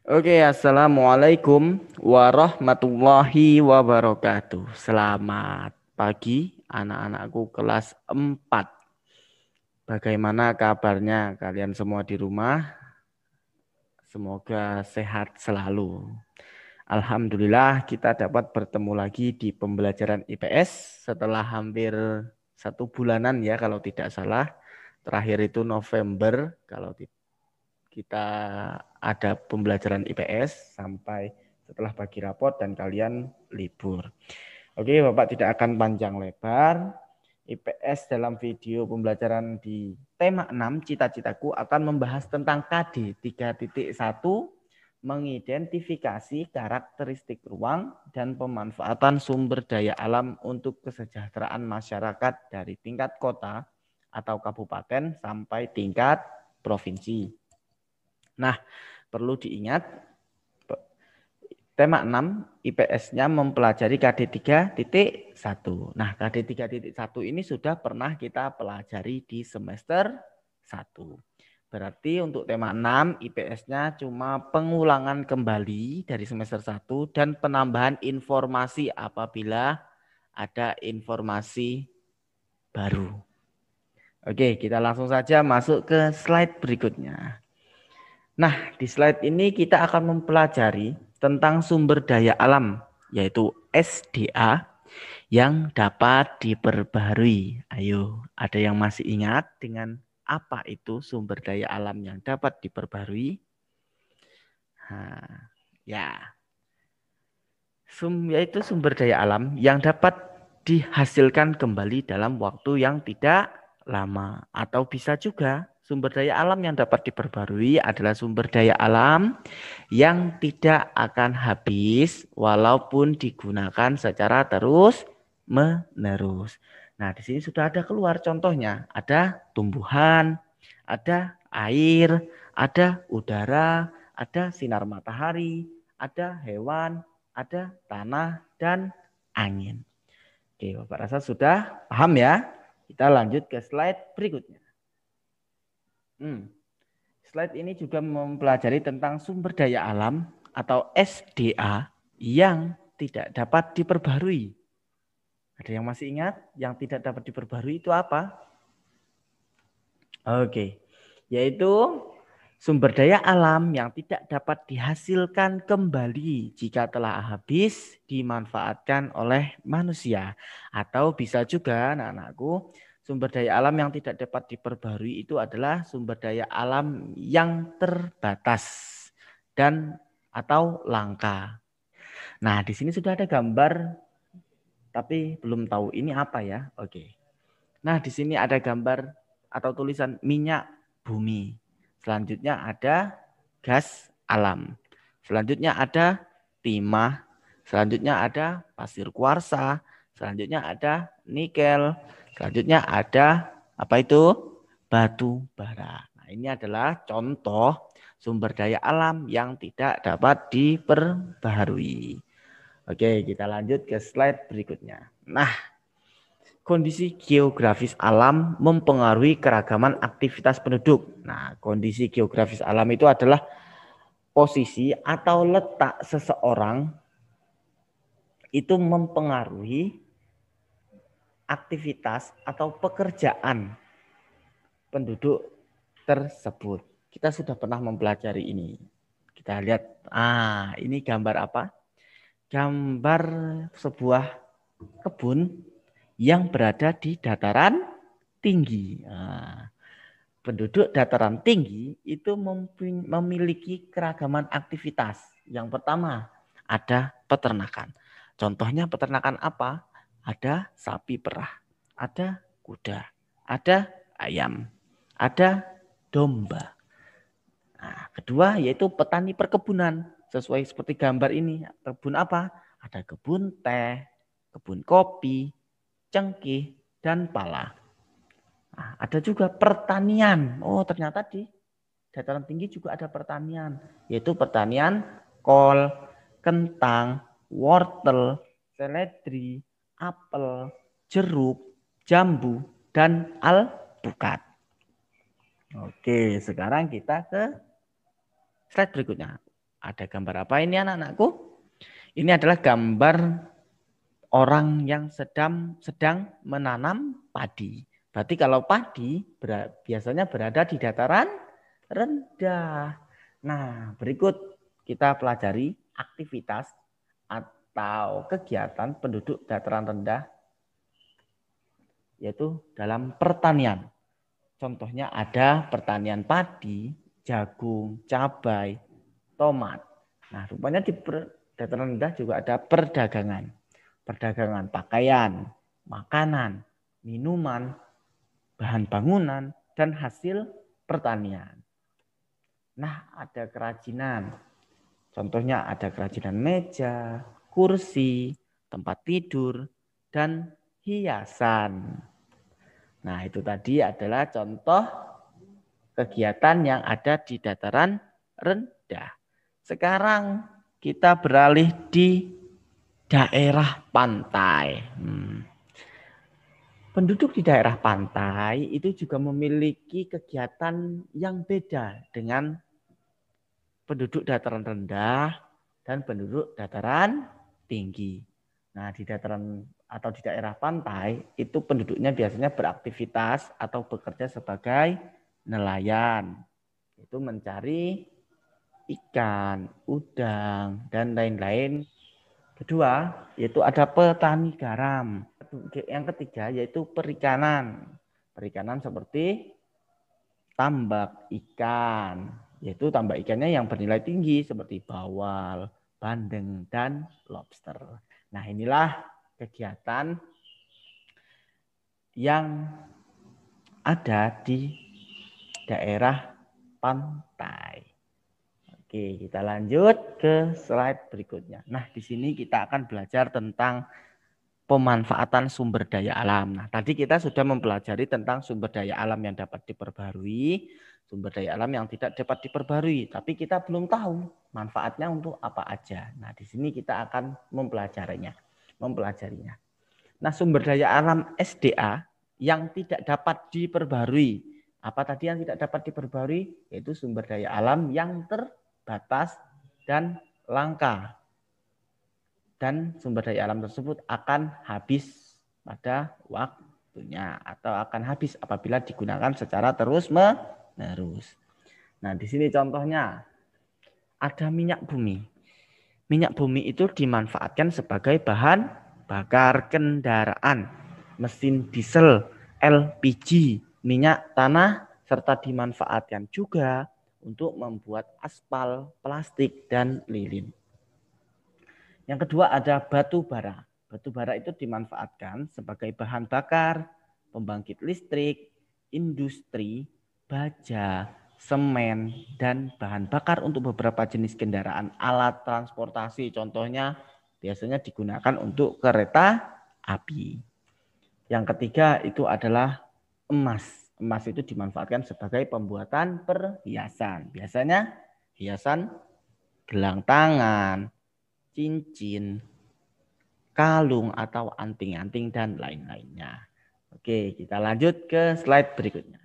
Oke, assalamualaikum warahmatullahi wabarakatuh. Selamat pagi, anak-anakku kelas 4. Bagaimana kabarnya kalian semua di rumah? Semoga sehat selalu. Alhamdulillah kita dapat bertemu lagi di pembelajaran IPS setelah hampir 1 bulanan ya kalau tidak salah. Terakhir itu November kalau kita ada pembelajaran IPS sampai setelah bagi rapot dan kalian libur. Oke, Bapak tidak akan panjang lebar. IPS dalam video pembelajaran di tema 6 cita-citaku akan membahas tentang KD 3.1 mengidentifikasi karakteristik ruang dan pemanfaatan sumber daya alam untuk kesejahteraan masyarakat dari tingkat kota atau kabupaten sampai tingkat provinsi. Nah, perlu diingat tema 6 IPS-nya mempelajari KD 3.1. Nah, KD 3.1 ini sudah pernah kita pelajari di semester 1. Berarti untuk tema 6 IPS-nya cuma pengulangan kembali dari semester 1 dan penambahan informasi apabila ada informasi baru. Oke, kita langsung saja masuk ke slide berikutnya. Nah, di slide ini kita akan mempelajari tentang sumber daya alam, yaitu SDA, yang dapat diperbaharui. Ayo, ada yang masih ingat dengan apa itu sumber daya alam yang dapat diperbaharui? Nah, ya, yaitu sumber daya alam yang dapat dihasilkan kembali dalam waktu yang tidak lama. Atau bisa juga sumber daya alam yang dapat diperbarui adalah sumber daya alam yang tidak akan habis walaupun digunakan secara terus menerus. Nah, di sini sudah ada keluar contohnya. Ada tumbuhan, ada air, ada udara, ada sinar matahari, ada hewan, ada tanah dan angin. Oke, Bapak rasa sudah paham ya? Kita lanjut ke slide berikutnya. Slide ini juga mempelajari tentang sumber daya alam atau SDA yang tidak dapat diperbarui. Ada yang masih ingat yang tidak dapat diperbarui itu apa? Oke, yaitu sumber daya alam yang tidak dapat dihasilkan kembali jika telah habis dimanfaatkan oleh manusia. Atau bisa juga anak-anakku, sumber daya alam yang tidak dapat diperbarui itu adalah sumber daya alam yang terbatas dan atau langka. Nah, di sini sudah ada gambar tapi belum tahu ini apa ya. Oke. Nah, di sini ada gambar atau tulisan minyak bumi. Selanjutnya ada gas alam. Selanjutnya ada timah. Selanjutnya ada pasir kuarsa. Selanjutnya ada nikel. Selanjutnya ada apa itu? Batu bara. Nah, ini adalah contoh sumber daya alam yang tidak dapat diperbaharui. Oke, kita lanjut ke slide berikutnya. Nah, kondisi geografis alam mempengaruhi keragaman aktivitas penduduk. Nah, kondisi geografis alam itu adalah posisi atau letak seseorang itu mempengaruhi aktivitas atau pekerjaan penduduk tersebut. Kita sudah pernah mempelajari ini. Kita lihat, ini gambar apa? Gambar sebuah kebun yang berada di dataran tinggi. Penduduk dataran tinggi itu memiliki keragaman aktivitas. Yang pertama, ada peternakan. Contohnya peternakan apa? Ada sapi perah, ada kuda, ada ayam, ada domba. Nah, kedua yaitu petani perkebunan. Sesuai seperti gambar ini. Kebun apa? Ada kebun teh, kebun kopi, cengkeh, dan pala. Nah, ada juga pertanian. Oh, ternyata di dataran tinggi juga ada pertanian, yaitu pertanian kol, kentang, wortel, seledri, apel, jeruk, jambu, dan alpukat. Oke, sekarang kita ke slide berikutnya. Ada gambar apa ini anak-anakku? Ini adalah gambar orang yang sedang menanam padi. Berarti kalau padi biasanya berada di dataran rendah. Nah, berikut kita pelajari aktivitas atau kegiatan penduduk dataran rendah, yaitu dalam pertanian. Contohnya ada pertanian padi, jagung, cabai, tomat. Nah, rupanya di dataran rendah juga ada perdagangan. Perdagangan pakaian, makanan, minuman, bahan bangunan, dan hasil pertanian. Nah, ada kerajinan. Contohnya ada kerajinan meja, kursi, tempat tidur, dan hiasan. Nah, itu tadi adalah contoh kegiatan yang ada di dataran rendah. Sekarang kita beralih di daerah pantai. Penduduk di daerah pantai itu juga memiliki kegiatan yang beda dengan penduduk dataran rendah dan penduduk dataran tinggi. Nah, di dataran atau di daerah pantai itu penduduknya biasanya beraktivitas atau bekerja sebagai nelayan. Itu mencari ikan, udang, dan lain-lain. Kedua, yaitu ada petani garam. Yang ketiga, yaitu perikanan. Perikanan seperti tambak ikan, yaitu tambak ikannya yang bernilai tinggi seperti bawal, bandeng, dan lobster. Nah, inilah kegiatan yang ada di daerah pantai. Oke, kita lanjut ke slide berikutnya. Nah, di sini kita akan belajar tentang pemanfaatan sumber daya alam. Nah, tadi kita sudah mempelajari tentang sumber daya alam yang dapat diperbarui, sumber daya alam yang tidak dapat diperbarui, tapi kita belum tahu manfaatnya untuk apa aja. Nah, di sini kita akan mempelajarinya. Nah, sumber daya alam SDA yang tidak dapat diperbarui. Apa tadi yang tidak dapat diperbarui? Yaitu sumber daya alam yang terbatas dan langka. Dan sumber daya alam tersebut akan habis pada waktunya atau akan habis apabila digunakan secara terus-menerus. Nah, di sini contohnya ada minyak bumi. Minyak bumi itu dimanfaatkan sebagai bahan bakar kendaraan, mesin diesel, LPG, minyak tanah, serta dimanfaatkan juga untuk membuat aspal, plastik, dan lilin. Yang kedua ada batu bara. Batu bara itu dimanfaatkan sebagai bahan bakar, pembangkit listrik, industri, baja, semen, dan bahan bakar untuk beberapa jenis kendaraan alat transportasi. Contohnya biasanya digunakan untuk kereta api. Yang ketiga itu adalah emas. Emas itu dimanfaatkan sebagai pembuatan perhiasan. Biasanya hiasan gelang tangan, cincin, kalung atau anting-anting dan lain-lainnya. Oke, kita lanjut ke slide berikutnya.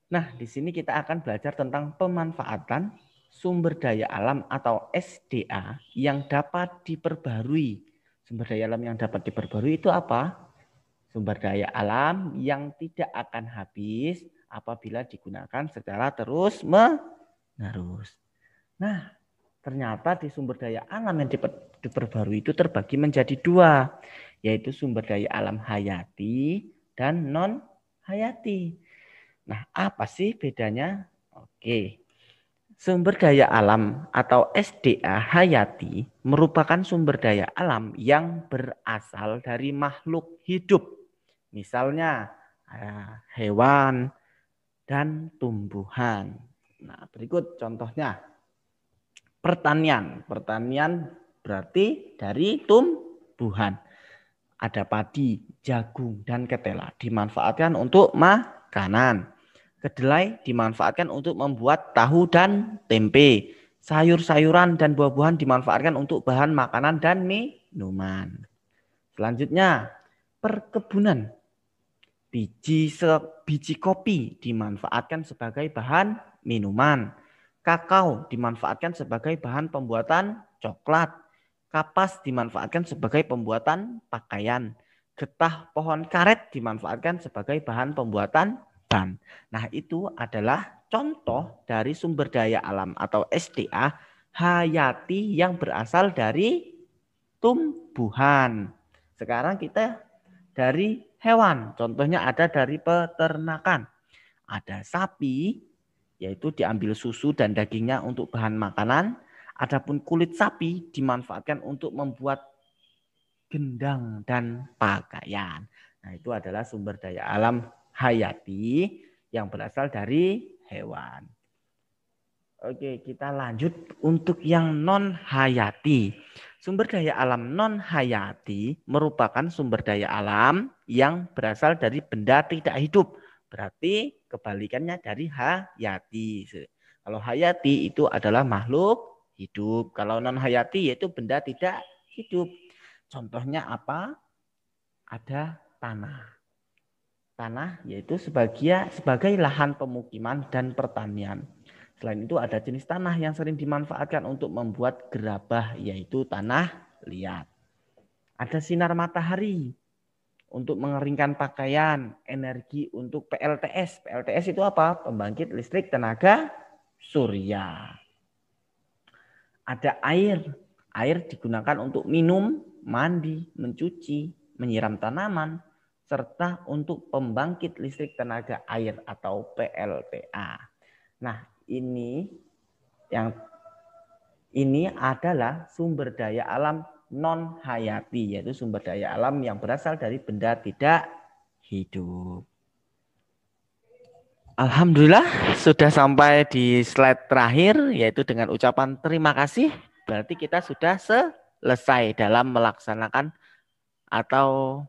Nah, di sini kita akan belajar tentang pemanfaatan sumber daya alam atau SDA yang dapat diperbarui. Sumber daya alam yang dapat diperbarui itu apa? Sumber daya alam yang tidak akan habis apabila digunakan secara terus-menerus. Nah, ternyata di sumber daya alam yang diperbarui itu terbagi menjadi dua, yaitu sumber daya alam hayati dan non-hayati. Nah, apa sih bedanya? Oke, sumber daya alam atau SDA hayati merupakan sumber daya alam yang berasal dari makhluk hidup. Misalnya hewan dan tumbuhan. Nah, berikut contohnya. Pertanian. Pertanian berarti dari tumbuhan. Ada padi, jagung, dan ketela. Dimanfaatkan untuk makanan. Kedelai dimanfaatkan untuk membuat tahu dan tempe. Sayur-sayuran dan buah-buahan dimanfaatkan untuk bahan makanan dan minuman. Selanjutnya, perkebunan. Biji kopi dimanfaatkan sebagai bahan minuman. Kakao dimanfaatkan sebagai bahan pembuatan coklat. Kapas dimanfaatkan sebagai pembuatan pakaian. Getah pohon karet dimanfaatkan sebagai bahan pembuatan ban. Nah, itu adalah contoh dari sumber daya alam atau SDA hayati yang berasal dari tumbuhan. Sekarang kita dari hewan. Contohnya ada dari peternakan. Ada sapi, yaitu diambil susu dan dagingnya untuk bahan makanan. Adapun kulit sapi dimanfaatkan untuk membuat gendang dan pakaian. Nah, itu adalah sumber daya alam hayati yang berasal dari hewan. Oke, kita lanjut untuk yang non hayati. Sumber daya alam non hayati merupakan sumber daya alam yang berasal dari benda tidak hidup. Berarti kebalikannya dari hayati. Kalau hayati itu adalah makhluk hidup. Kalau non hayati yaitu benda tidak hidup. Contohnya apa? Ada tanah. Tanah yaitu sebagai lahan pemukiman dan pertanian. Selain itu ada jenis tanah yang sering dimanfaatkan untuk membuat gerabah yaitu tanah liat. Ada sinar matahari untuk mengeringkan pakaian, energi untuk PLTS. PLTS itu apa? Pembangkit listrik tenaga surya. Ada air. Air digunakan untuk minum, mandi, mencuci, menyiram tanaman, serta untuk pembangkit listrik tenaga air atau PLTA. Nah, ini adalah sumber daya alam non hayati, yaitu sumber daya alam yang berasal dari benda tidak hidup. Alhamdulillah sudah sampai di slide terakhir, yaitu dengan ucapan terima kasih. Berarti kita sudah selesai dalam melaksanakan atau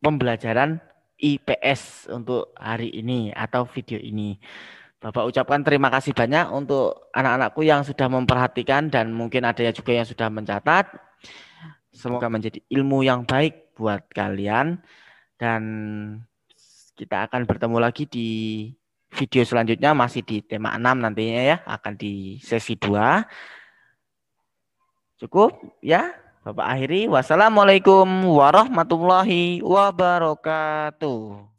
pembelajaran IPS untuk hari ini atau video ini. Bapak ucapkan terima kasih banyak untuk anak-anakku yang sudah memperhatikan dan mungkin ada juga yang sudah mencatat. Semoga menjadi ilmu yang baik buat kalian dan kita akan bertemu lagi di video selanjutnya masih di tema 6 nantinya ya, akan di sesi 2. Cukup ya, Bapak akhiri. Wassalamualaikum warahmatullahi wabarakatuh.